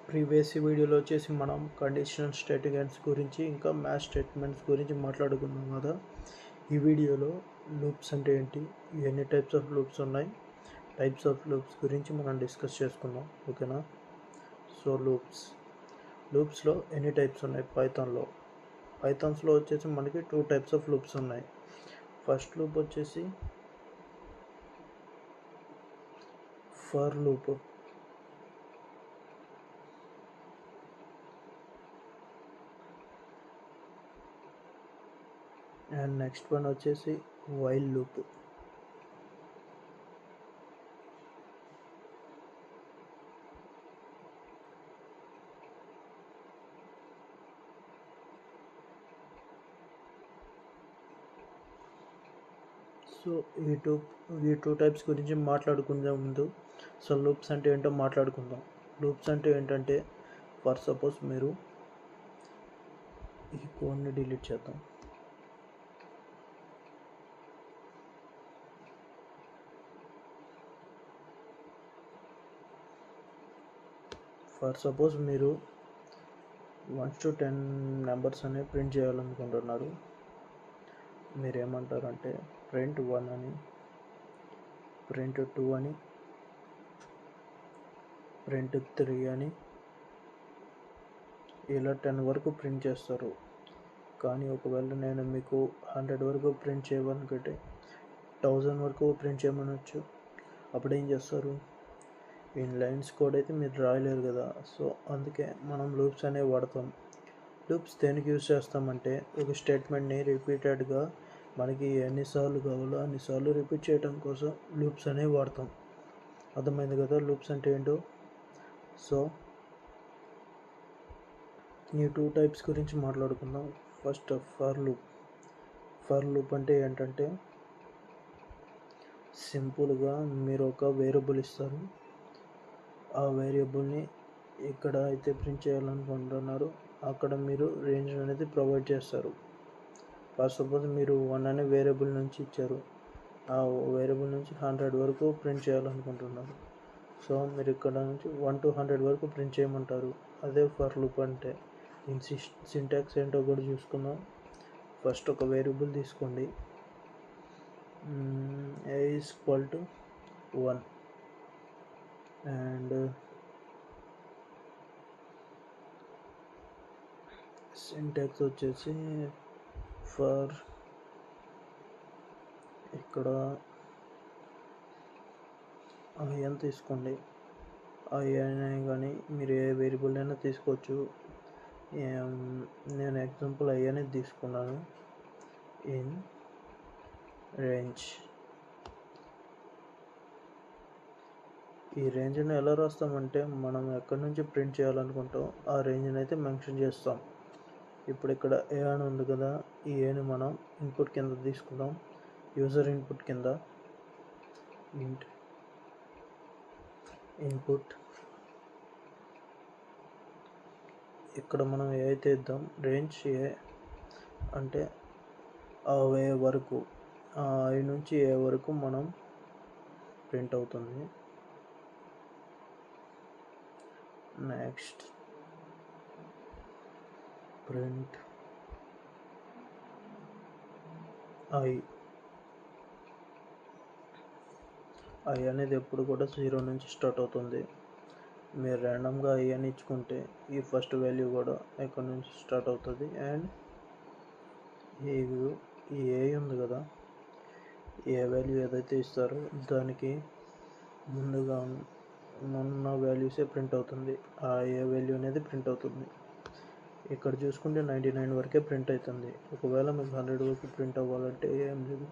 Previous వీడియోలో వచ్చేసి మనం కండిషనల్ స్టేట్మెంట్స్ గురించి ఇంకా మ్యాథ్ స్టేట్మెంట్స్ గురించి మాట్లాడుకున్నాం కదా. ఈ వీడియోలో లూప్స్ అంటే ఏంటి, ఎన్ని టైప్స్ ఆఫ్ లూప్స్ ఉన్నాయి, టైప్స్ ఆఫ్ లూప్స్ గురించి మనం డిస్కస్ చేసుకుందాం. ఓకేనా. సో లూప్స్లో ఎన్ని టైప్స్ ఉన్నాయి పైథాన్స్లో వచ్చేసి మనకి 2 టైప్స్ ఆఫ్ లూప్స్ ఉన్నాయి. ఫస్ట్ లూప్ వచ్చేసి for loop, and next one వచ్చేసి వైల్ లూప్. సో ఈ టూ టైప్స్ గురించి మాట్లాడుకునే ముందు సో లూప్స్ అంటే ఏంటో మాట్లాడుకుందాం. లూప్స్ అంటే ఏంటంటే, ఫర్ సపోజ్ మీరు ఈ కోడ్ని డిలీట్ చేద్దాం. ఫర్ సపోజ్ మీరు 1 to 10 నెంబర్స్ అనేవి ప్రింట్ చేయాలనుకుంటున్నారు. మీరేమంటారంటే ప్రింట్ 1 అని, ప్రింట్ 2 అని, ప్రింట్ 3 అని, ఇలా 10 వరకు ప్రింట్ చేస్తారు. కానీ ఒకవేళ నేను మీకు 100 వరకు ప్రింట్ చేయమనుకుంటే 1000 వరకు ప్రింట్ చేయమనొచ్చు. అప్పుడు ఏం చేస్తారు? ఇన్ లైన్స్ కోడ్ అయితే మీరు రాయలేరు కదా. సో అందుకే మనం లూప్స్ అనేవి వాడతాం. లూప్స్ దేనికి యూజ్ చేస్తామంటే, ఒక స్టేట్మెంట్ని రిపీటెడ్గా మనకి ఎన్నిసార్లు కావాలో అన్నిసార్లు రిపీట్ చేయడం కోసం లూప్స్ అనేవి వాడతాం. అర్థమైంది కదా లూప్స్ అంటే ఏంటో. సో ఈ 2 టైప్స్ గురించి మాట్లాడుకుందాం. ఫస్ట్ ఫర్ లూప్ అంటే ఏంటంటే, సింపుల్గా మీరు ఒక వేరియబుల్ ఇస్తారు. ఆ వేరియబుల్ని ఎక్కడ అయితే ప్రింట్ చేయాలనుకుంటున్నారో అక్కడ మీరు రేంజ్ అనేది ప్రొవైడ్ చేస్తారు. ఫర్ సపోజ్ మీరు 1 అనే వేరియబుల్ నుంచి ఇచ్చారు, ఆ వేరియబుల్ నుంచి 100 వరకు ప్రింట్ చేయాలనుకుంటున్నారు. సో మీరు ఇక్కడ నుంచి 1 to 100 వరకు ప్రింట్ చేయమంటారు. అదే ఫర్ లూప్ అంటే. సింటాక్స్ ఏంటో కూడా చూసుకుందాం. ఫస్ట్ ఒక వేరియబుల్ తీసుకోండి, a is equal to 1 and syntax వచ్చేసి ఫర్, ఇక్కడ i అని తీసుకోండి. i అయినా కానీ మీరు ఏ వేరియబుల్ అయినా తీసుకోవచ్చు. నేను ఎగ్జాంపుల్ i అనేది తీసుకున్నాను. ఇన్ రేంజ్, ఈ రేంజ్ని ఎలా రాస్తామంటే, మనం ఎక్కడి నుంచి ప్రింట్ చేయాలనుకుంటాం ఆ రేంజ్ని అయితే మెన్షన్ చేస్తాం. ఇప్పుడు ఇక్కడ ఏ అని ఉంది కదా, ఈ ఏని మనం ఇన్పుట్ కింద తీసుకుందాం. యూజర్ ఇన్పుట్ కింద ఇన్పుట్ ఇక్కడ మనం ఏ అయితే ఇద్దాం, రేంజ్ ఏ అంటే ఆ ఏ వరకు, ఆ ఐ నుంచి ఏ వరకు మనం ప్రింట్ అవుతుంది. నెక్స్ట్ ప్రింట్ ఐ అనేది ఎప్పుడు కూడా 0 నుంచి స్టార్ట్ అవుతుంది. మీరు ర్యాండమ్గా ఐ అని ఇచ్చుకుంటే ఈ ఫస్ట్ వాల్యూ కూడా ఎక్కడి నుంచి స్టార్ట్ అవుతుంది. అండ్ ఈ ఏ ఉంది కదా, ఏ వాల్యూ ఏదైతే ఇస్తారో దానికి ముందుగా ఉన్న వాల్యూసే ప్రింట్ అవుతుంది. ఆ ఏ వాల్యూ అనేది ప్రింట్ అవుతుంది. ఇక్కడ చూసుకుంటే 99 వరకే ప్రింట్ అవుతుంది. ఒకవేళ మీకు 100 వరకు ప్రింట్ అవ్వాలంటే ఏం లేదు,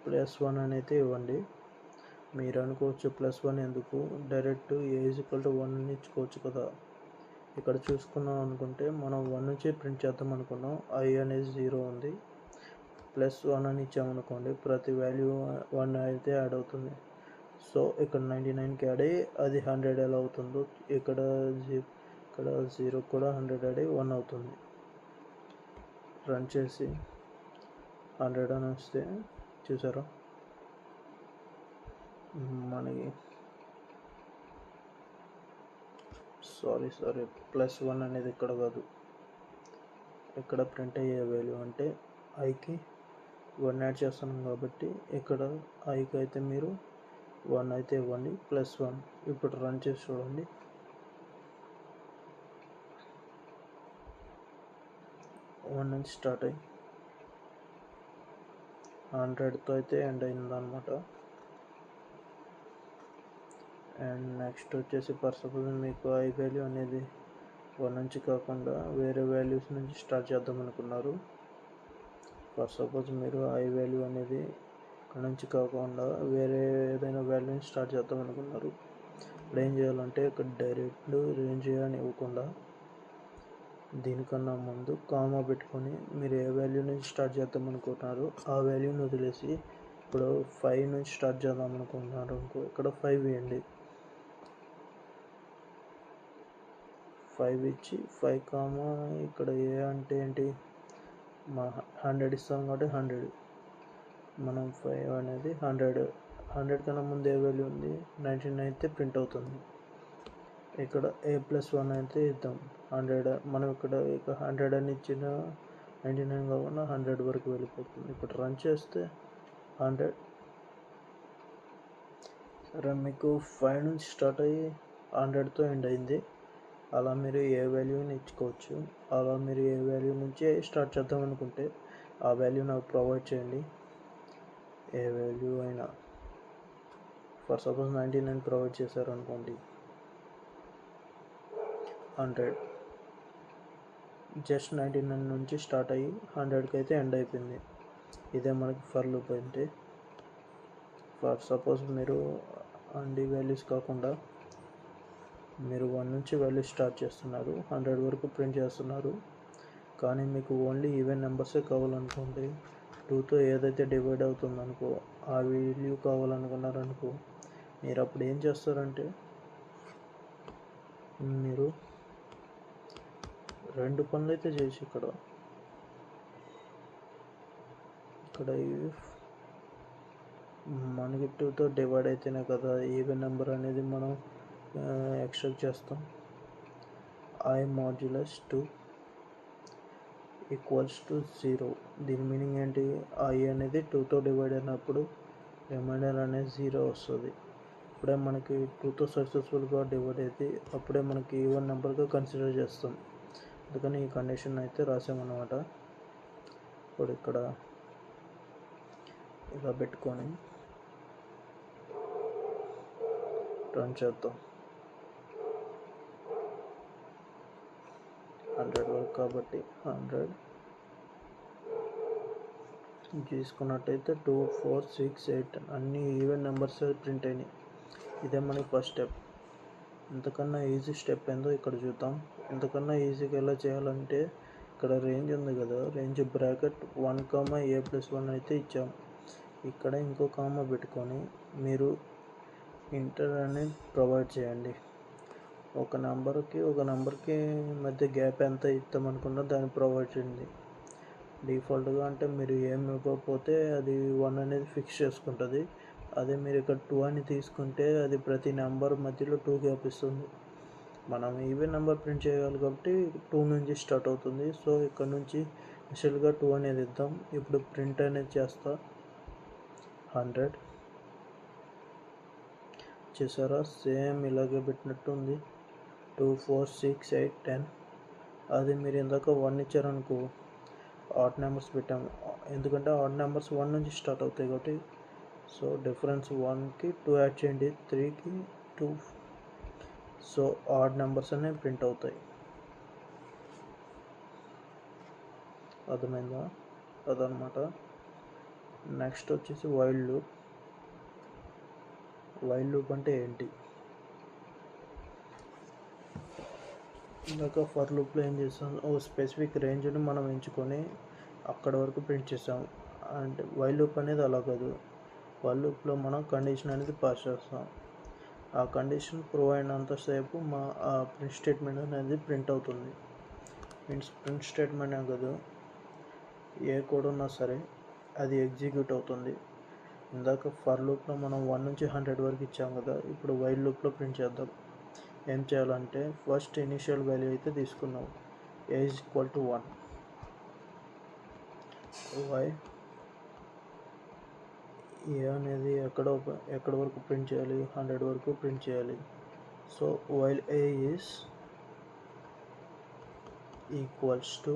+1 అని అయితే ఇవ్వండి. మీరు అనుకోవచ్చు +1 ఎందుకు, direct A is equal to 1 అని ఇచ్చుకోవచ్చు కదా. ఇక్కడ చూసుకున్నాం అనుకుంటే మనం 1 నుంచి ప్రింట్ చేద్దాం అనుకున్నాం. i అనేది 0 ఉంది, +1 అని ఇచ్చామనుకోండి, ప్రతి వాల్యూ 1 అయితే యాడ్ అవుతుంది. సో ఇక్కడ 99కి యాడ్ అయ్యి అది 100 ఎలా అవుతుందో, ఇక్కడ 0 కూడా 100 యాడ్ అయ్యి 1 అవుతుంది. రన్ చేసి 100 అని వస్తే చూసారా మనకి. సారీ +1 అనేది ఇక్కడ కాదు, ఇక్కడ ప్రింట్ అయ్యే వాల్యూ అంటే ఐకి 1 యాడ్ చేస్తున్నాం కాబట్టి ఇక్కడ ఐకి అయితే మీరు 1 అయితే ఇవ్వండి, +1. ఇప్పుడు రన్ చేసి చూడండి. 1 నుంచి స్టార్ట్ అయ్యి 100తో అయితే ఎండ్ అయిందనమాట. అండ్ నెక్స్ట్ వచ్చేసి ఫర్ సపోజ్ మీకు ఐ వాల్యూ అనేది 1 నుంచి కాకుండా వేరే వాల్యూస్ నుంచి స్టార్ట్ చేద్దాం అనుకున్నారు. ఫర్ సపోజ్ మీరు ఐ వాల్యూ అనేది ఇక్కడ నుంచి కాకుండా వేరే ఏదైనా వాల్యూని స్టార్ట్ చేద్దాం అనుకున్నారు. ఇప్పుడు ఏం చేయాలంటే ఇక్కడ డైరెక్ట్ రేంజ్ అని ఇవ్వకుండా దీనికన్నా ముందు కామా పెట్టుకొని మీరు ఏ వాల్యూ నుంచి స్టార్ట్ చేద్దాం అనుకుంటున్నారు ఆ వాల్యూని వదిలేసి ఇప్పుడు 5 నుంచి స్టార్ట్ చేద్దాం అనుకుంటున్నారు అనుకో, ఇక్కడ 5 వేయండి. 5 ఇచ్చి 5 కామా ఇక్కడ ఏ అంటే ఏంటి, మా 100 ఇస్తాం కాబట్టి 100, మనం 5 అనేది 100 కన్నా ముందు ఏ వాల్యూ ఉంది 99 అయితే ప్రింట్ అవుతుంది. ఇక్కడ a+1 అయితే ఇద్దాం 100, మనం ఇక్కడ 100 అని ఇచ్చిన 99 కాకుండా 100 వరకు వెళ్ళిపోతుంది. ఇప్పుడు రన్ చేస్తే 100. సరే, మీకు 5 నుంచి స్టార్ట్ అయ్యి 100తో ఎండ్ అయింది. అలా మీరు ఏ వాల్యూని ఇచ్చుకోవచ్చు. అలా మీరు ఏ వాల్యూ నుంచి స్టార్ట్ చేద్దాం అనుకుంటే ఆ వాల్యూ నాకు ప్రొవైడ్ చేయండి. ఏ వాల్యూ అయినా ఫర్ సపోజ్ 99 ప్రొవైడ్ చేశారు అనుకోండి, 100 జస్ట్ 99 నుంచి స్టార్ట్ అయ్యి 100కి అయితే ఎండ్ అయిపోయింది. ఇదే మనకి ఫర్ లూప్ అయితే. ఫర్ సపోజ్ మీరు అన్ని వాల్యూస్ కాకుండా మీరు 1 నుంచి వాల్యూ స్టార్ట్ చేస్తున్నారు, 100 వరకు ప్రింట్ చేస్తున్నారు, కానీ మీకు ఓన్లీ ఈవెన్ నెంబర్సే కావాలనుకోండి, 2తో ఏదైతే డివైడ్ అవుతుందనుకో ఆ వాల్యూ కావాలనుకున్నారనుకో, మీరు అప్పుడు ఏం చేస్తారంటే మీరు 2 పనులు అయితే చేసి ఇక్కడ మనకి 2తో డివైడ్ అయితేనే కదా ఈవెన్ నెంబర్ అనేది మనం ఎక్స్ట్రాక్ట్ చేస్తాం. I modulus 2 equals to 0. దీని మీనింగ్ ఏంటి, I అనేది 2తో డివైడ్ అయినప్పుడు రిమైండర్ అనేది 0 వస్తుంది. ఇప్పుడే మనకి 2తో సక్సెస్ఫుల్గా డివైడ్ అయితే అప్పుడే మనకి ఈవెన్ నెంబర్గా కన్సిడర్ చేస్తాం. అందుకని ఈ కండిషన్ అయితే రాసామన్నమాట. ఇప్పుడు ఇక్కడ ఇలా పెట్టుకొని రన్ చేద్దాం. 100 వరకు కాబట్టి 100 తీసుకున్నట్టయితే 2, 4, 6, 8 అన్ని ఈవెన్ నెంబర్స్ ప్రింట్ అయినాయి. ఇదే మనకి ఫస్ట్ స్టెప్. ఇంతకన్నా ఈజీ స్టెప్ ఏందో ఇక్కడ చూద్దాం. ఇంతకన్నా ఈజీగా ఎలా చేయాలంటే ఇక్కడ రేంజ్ ఉంది కదా, రేంజ్ బ్రాకెట్ 1, a+1 అయితే ఇచ్చాం. ఇక్కడ ఇంకో కామా పెట్టుకొని మీరు ఇంటర్ అని ప్రొవైడ్ చేయండి. ఒక నెంబర్కి మధ్య గ్యాప్ ఎంత ఇద్దామనుకున్నా దాన్ని ప్రొవైడ్ చేయండి. డిఫాల్ట్గా అంటే మీరు ఏమి ఇవ్వకపోతే అది 1 అనేది ఫిక్స్ చేసుకుంటుంది. అదే మీరు ఇక్కడ 2 అని తీసుకుంటే అది ప్రతి నెంబర్ మధ్యలో 2 గ్యాప్ ఇస్తుంది. మనం ఈవెన్ నెంబర్ ప్రింట్ చేయాలి కాబట్టి 2 నుంచి స్టార్ట్ అవుతుంది. సో ఇక్కడ నుంచి స్పెషల్గా 2 అనేది ఇద్దాం. ఇప్పుడు ప్రింట్ అనేది చేస్తా 100. చేసారా, సేమ్ ఇలాగే పెట్టినట్టు ఉంది. 2, 4, 6, 8, 10. అది మీరు ఇందాక 1 ఇచ్చారనుకో ఆడ్ నెంబర్స్ పెట్టాము, ఎందుకంటే ఆడ్ నెంబర్స్ 1 నుంచి స్టార్ట్ అవుతాయి కాబట్టి. సో డిఫరెన్స్ 1కి 2 యాడ్ చేయండి, 3కి 2. సో ఆడ్ నెంబర్స్ అనేవి ప్రింట్ అవుతాయి. అర్థమైందా? అదనమాట. నెక్స్ట్ వచ్చేసి వైల్ లూప్. వైల్ లూప్ అంటే ఏంటి, ఇందాక ఫర్ లూప్లో ఏం చేస్తాం, ఓ స్పెసిఫిక్ రేంజ్ని మనం ఎంచుకొని అక్కడ వరకు ప్రింట్ చేస్తాం. అంటే వైల్ లూప్ అనేది అలా కాదు. వైల్ లూప్లో మనం కండిషన్ అనేది పాస్ చేస్తాం. ఆ కండిషన్ ప్రూవ్ అయినంతసేపు ఆ ప్రింట్ స్టేట్మెంట్ అనేది ప్రింట్ అవుతుంది. మీన్స్ ప్రింట్ స్టేట్మెంట్ కాదు, ఏ కోడ్ ఉన్నా సరే అది ఎగ్జిక్యూట్ అవుతుంది. ఇందాక ఫర్ లూప్లో మనం 1 నుంచి 100 వరకు ఇచ్చాం కదా, ఇప్పుడు వైల్ లూప్లో ప్రింట్ చేద్దాం. ఏం చేయాలంటే ఫస్ట్ ఇనిషియల్ వాల్యూ అయితే తీసుకున్నాం, a is equal to 1, y a అనేది ఎక్కడ వరకు ప్రింట్ చేయాలి, 100 వరకు ప్రింట్ చేయాలి. So while a is equals to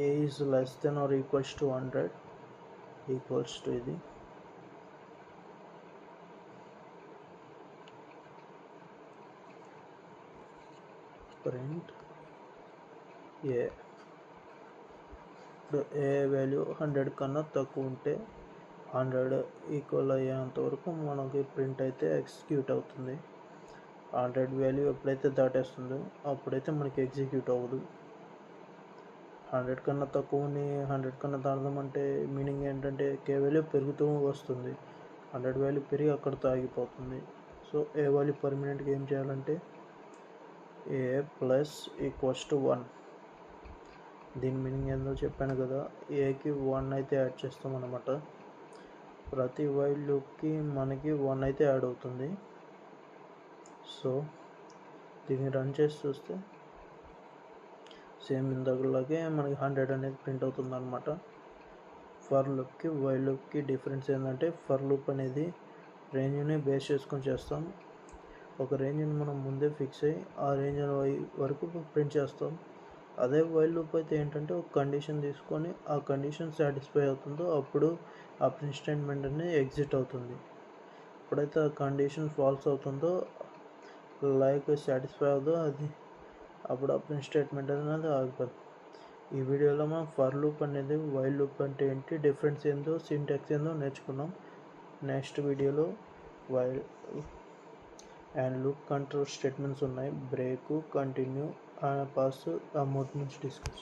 a is less than or equals to 100 equals to ఇది ప్రింట్ a. ఇప్పుడు ఏ వాల్యూ 100 కన్నా తక్కువ ఉంటే 100 ఈక్వల్ అయ్యేంత వరకు మనకి ప్రింట్ అయితే ఎగ్జిక్యూట్ అవుతుంది. 100 వాల్యూ ఎప్పుడైతే దాటేస్తుందో అప్పుడైతే మనకి ఎగ్జిక్యూట్ అవ్వదు. 100 కన్నా తక్కువని 100 కన్నా దాటడం అంటే మీనింగ్ ఏంటంటే కే వాల్యూ పెరుగుతూ వస్తుంది, 100 వాల్యూ పెరిగి అక్కడితో ఆగిపోతుంది. సో ఏ వాల్యూ పర్మనెంట్గా ఏం చేయాలంటే ఏ ప్లస్ ఈక్వల్స్ టు 1. దీని మీనింగ్ ఏందో చెప్పాను కదా, ఏకి 1 అయితే యాడ్ చేస్తాం అన్నమాట. ప్రతి వైల్ లూప్కి మనకి 1 అయితే యాడ్ అవుతుంది. సో దీన్ని రన్ చేసి చూస్తే సేమ్ ఇందాకలాగే మనకి 100 అనేది ప్రింట్ అవుతుంది అనమాట. ఫర్ లూప్కి వైల్ లూప్కి డిఫరెన్స్ ఏంటంటే ఫర్ లూప్ అనేది రేంజ్ని బేస్ చేసుకొని చేస్తాం. ఒక రేంజ్ని మనం ముందే ఫిక్స్ అయ్యి ఆ రేంజ్ వరకు ప్రింట్ చేస్తాం. అదే వైల్ లూప్ అయితే ఏంటంటే ఒక కండిషన్ తీసుకొని ఆ కండిషన్ సాటిస్ఫై అవుతుందో అప్పుడు ఆ ప్రింట్ స్టేట్మెంట్ అనేది ఎగ్జిట్ అవుతుంది. ఎప్పుడైతే ఆ కండిషన్ ఫాల్స్ అవుతుందో లైక్ సాటిస్ఫై అవుతుందో అప్పుడు ఆ ప్రింట్ స్టేట్మెంట్ అనేది ఆగిపోతుంది. ఈ వీడియోలో మనం ఫర్ లూప్ అనేది వైల్ లూప్ అంటే ఏంటి, డిఫరెన్స్ ఏందో, సింటాక్స్ ఏందో నేర్చుకున్నాం. నెక్స్ట్ వీడియోలో while and loop control statements ఉన్నాయి, బ్రేక్, కంటిన్యూ, పాస్, ఆ మూడు నుంచి డిస్కస్